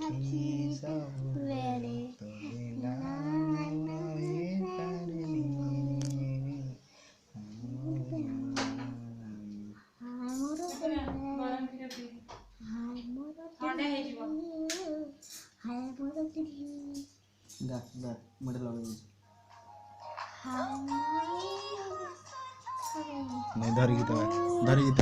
ଆଖି ସବୁବେଳେ ତୋ ନାମ ହେଇପାରିନି। नहीं धर गीत धर गीत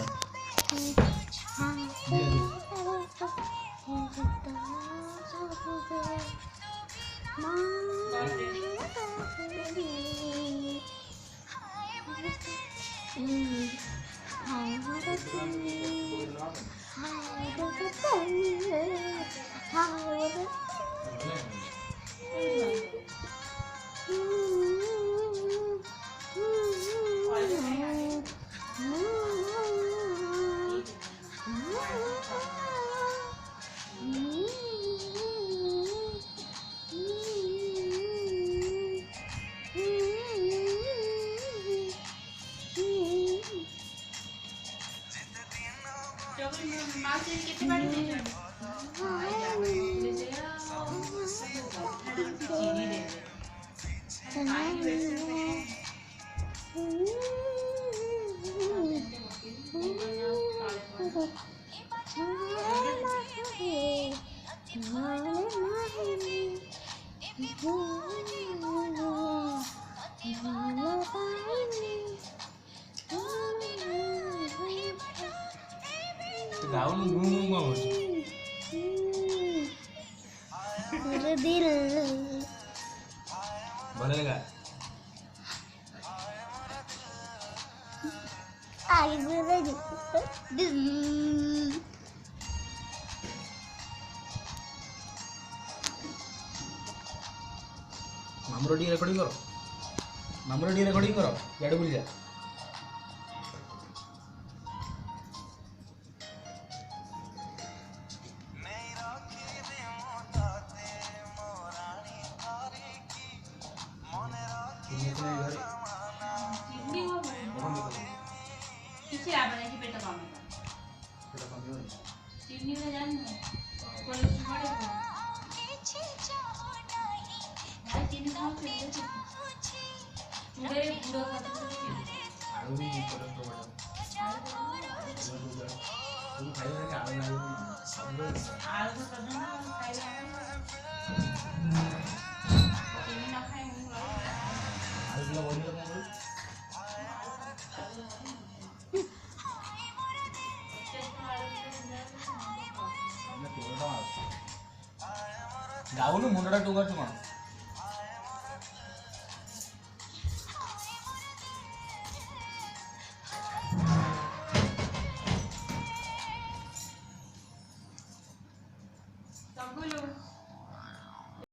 गाउन घूमूंगा मेरे दिल बनेगा आगे मेरे दिल मामरो डी रेकॉर्डिंग करो मामरो डी रेकॉर्डिंग करो याड बोल जा किसी आबने की पेट काम है चिन्नी में जान कोई बड़े को भाई चिन्नी खाओ फिर पूरे बुढ़ो खाते आलू भी करो तो बड़ा तू खाइए ना आलू ना आलू तो ना खाइए चिन्नी ना खाए आलू ना बोल रहा हूँ गाउन मुंडा टुंगा तुम सब लोग